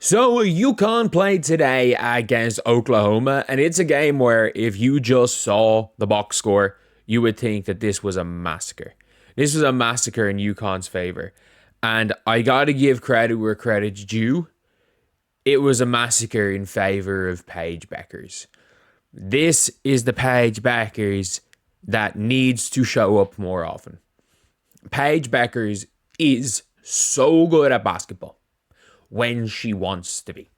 So UConn played today against Oklahoma, and it's a game where if you just saw the box score, you would think that this was a massacre. This was a massacre in UConn's favor. And I got to give credit where credit's due. It was a massacre in favor of Paige Bueckers. This is the Paige Bueckers that needs to show up more often. Paige Bueckers is so good at basketball when she wants to be.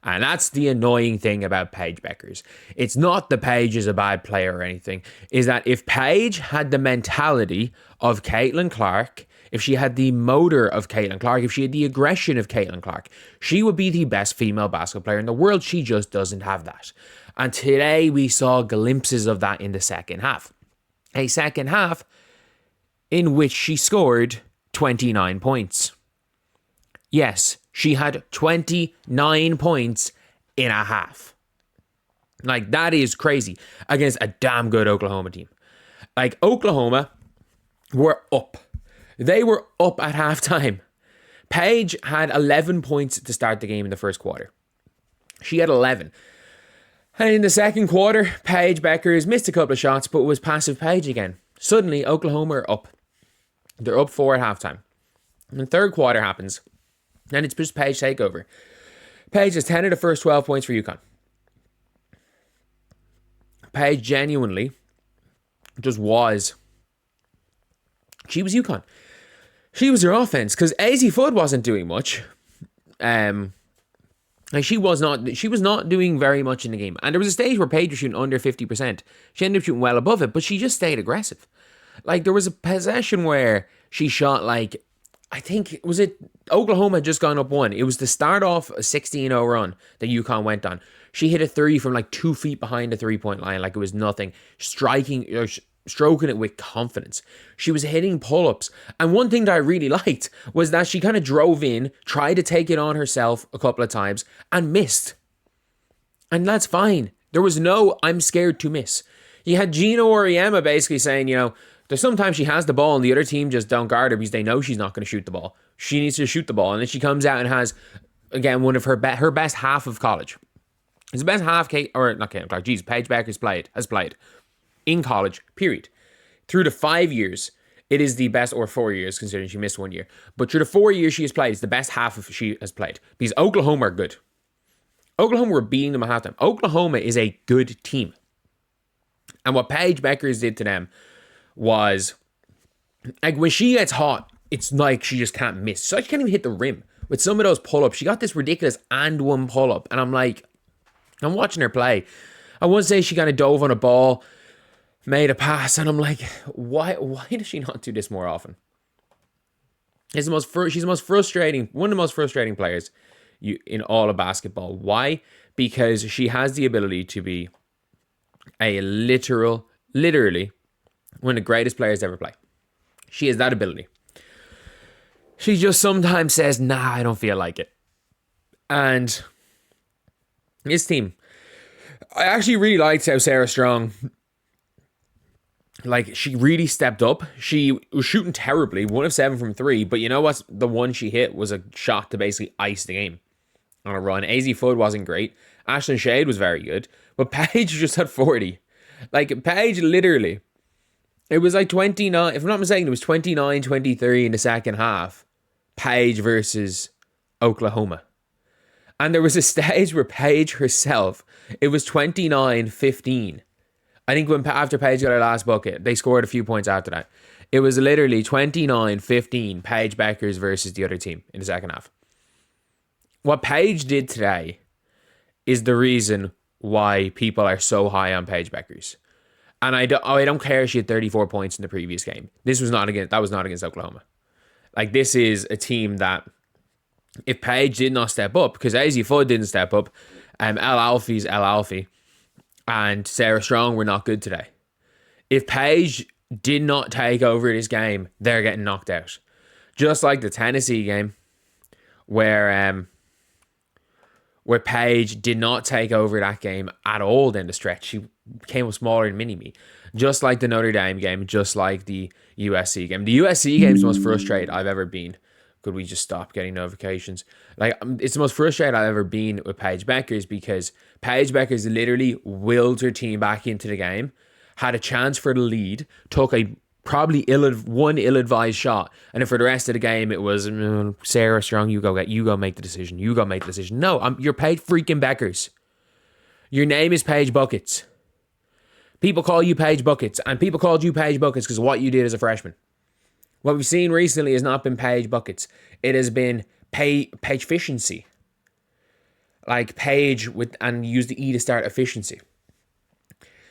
And that's the annoying thing about Paige Bueckers. It's not that Paige is a bad player or anything. Is that if Paige had the mentality of Caitlin Clark, if she had the motor of Caitlin Clark, if she had the aggression of Caitlin Clark, she would be the best female basketball player in the world. She just doesn't have that. And today we saw glimpses of that in the second half. A second half in which she scored 29 points. Yes, she had 29 points in a half. Like, that is crazy against a damn good Oklahoma team. Like, Oklahoma were up. They were up at halftime. Paige had 11 points to start the game in the first quarter. She had 11. And in the second quarter, Paige Bueckers missed a couple of shots, but was passive Paige again. Suddenly, Oklahoma are up. They're up 4 at halftime. And the third quarter happens. And it's just Paige takeover. Paige has 10 of the first 12 points for UConn. Paige genuinely just was. She was UConn. She was their offense because AZ Fudd wasn't doing much. And she was not doing very much in the game. And there was a stage where Paige was shooting under 50%. She ended up shooting well above it, but she just stayed aggressive. Like, there was a possession where she shot like, I think, was it Oklahoma had just gone up 1. It was to start off a 16-0 run that UConn went on. She hit a 3 from like 2 feet behind the 3-point line like it was nothing, stroking it with confidence. She was hitting pull-ups. And one thing that I really liked was that she kind of drove in, tried to take it on herself a couple of times, and missed. And that's fine. There was no, I'm scared to miss. You had Gino Auriemma basically saying, there's sometimes she has the ball and the other team just don't guard her because they know she's not going to shoot the ball. She needs to shoot the ball. And then she comes out and has, again, one of her best half of college. It's the best half, Paige Bueckers has played in college, period. Through the 5 years, it is the best, or 4 years, considering she missed 1 year. But through the 4 years she has played, it's the best half of she has played. Because Oklahoma are good. Oklahoma were beating them at halftime. Oklahoma is a good team. And what Paige Bueckers did to them was, like, when she gets hot, it's like she just can't miss. So she can't even hit the rim. With some of those pull-ups, she got this ridiculous and one pull-up. And I'm like, I'm watching her play. I won't say she kind of dove on a ball, made a pass, and I'm like, why does she not do this more often? She's the most frustrating, one of the most frustrating players in all of basketball. Why? Because she has the ability to be a literally one of the greatest players to ever play. She has that ability. She just sometimes says, nah, I don't feel like it. And this team, I actually really liked how Sarah Strong, like, she really stepped up. She was shooting terribly, 1 of 7 from 3, but you know what? The one she hit was a shot to basically ice the game on a run. AZ Fudd wasn't great. Ashlyn Shade was very good, but Paige just had 40. Like, Paige literally, it was like 29, if I'm not mistaken, it was 29-23 in the second half. Paige versus Oklahoma. And there was a stage where Paige herself, it was 29-15. I think after Paige got her last bucket, they scored a few points after that. It was literally 29-15 Paige Bueckers versus the other team in the second half. What Paige did today is the reason why people are so high on Paige Bueckers. And I don't care if she had 34 points in the previous game. That was not against Oklahoma. Like, this is a team that, if Paige did not step up, because AZ Fudd didn't step up, El Alfie's El Alfie, and Sarah Strong were not good today. If Paige did not take over this game, they're getting knocked out. Just like the Tennessee game, where Paige did not take over that game at all down the stretch. She became smaller than mini-me. Just like the Notre Dame game, just like the USC game. The USC game is the most frustrated I've ever been Could we just stop getting notifications? Like, it's the most frustrated I've ever been with Paige Bueckers, because Paige Bueckers literally willed her team back into the game, had a chance for the lead, took a probably ill-advised shot, and then for the rest of the game it was, Sarah Strong, you go make the decision. You go make the decision. No, you're Paige freaking Bueckers. Your name is Paige Buckets. People call you Paige Buckets, and people called you Paige Buckets because of what you did as a freshman. What we've seen recently has not been Paige Buckets. It has been Paige efficiency. Like Paige and use the E to start efficiency.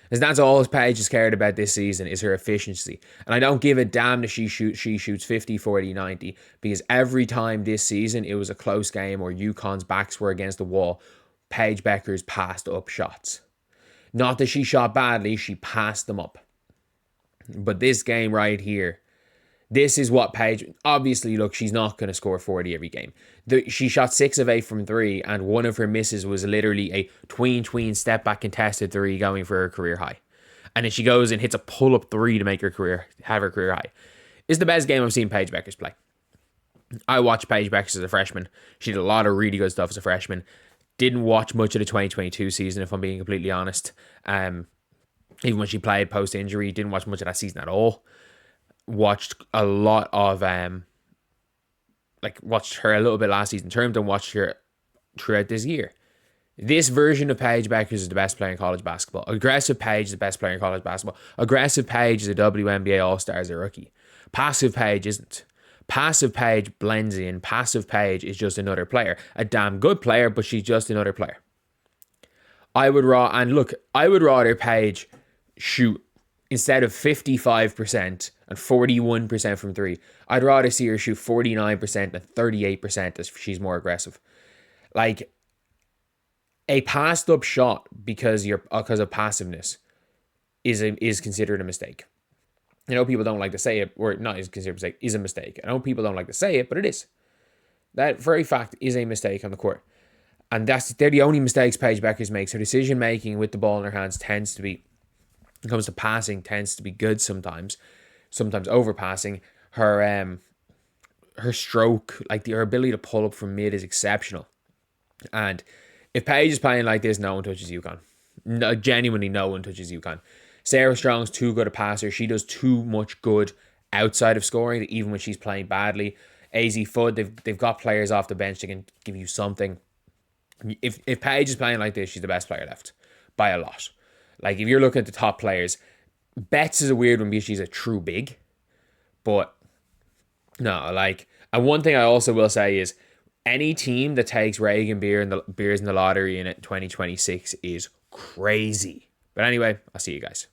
Because that's all Paige has cared about this season, is her efficiency. And I don't give a damn that she shoots 50, 40, 90. Because every time this season it was a close game or UConn's backs were against the wall, Paige Bueckers passed up shots. Not that she shot badly, she passed them up. But this game right here, this is what Paige... Obviously, look, she's not going to score 40 every game. She shot 6 of 8 from 3, and one of her misses was literally a tween step-back contested 3 going for her career high. And then she goes and hits a pull-up 3 to have her career high. It's the best game I've seen Paige Bueckers play. I watched Paige Bueckers as a freshman. She did a lot of really good stuff as a freshman. Didn't watch much of the 2022 season, if I'm being completely honest. Even when she played post-injury, didn't watch much of that season at all. Watched a lot of watched her a little bit last season term, and watched her throughout this year. This version of Paige Bueckers is the best player in college basketball. Aggressive Paige is the best player in college basketball. Aggressive Paige is a WNBA All-Star as a rookie. Passive Paige isn't. Passive Paige blends in. Passive Paige is just another player. A damn good player, but she's just another player. I would rather Paige shoot, instead of 55% and 41% from 3, I'd rather see her shoot 49% and 38% as she's more aggressive. Like, a passed up shot because of passiveness is considered a mistake. I know people don't like to say it, or not is considered a mistake, is a mistake. I know people don't like to say it, but it is. That very fact is a mistake on the court. And they're the only mistakes Paige Bueckers makes. Her decision making with the ball in her hands tends to be, when it comes to passing, tends to be good sometimes overpassing. Her stroke, like her ability to pull up from mid, is exceptional. And if Paige is playing like this, no one touches UConn. No, genuinely, no one touches UConn. Sarah Strong's too good a passer. She does too much good outside of scoring, even when she's playing badly. AZ Fudd, they've got players off the bench that can give you something. If Paige is playing like this, she's the best player left by a lot. Like, if you're looking at the top players, Betts is a weird one because she's a true big. But no, like, and one thing I also will say is, any team that takes Reagan Beers in the lottery in 2026 is crazy. But anyway, I'll see you guys.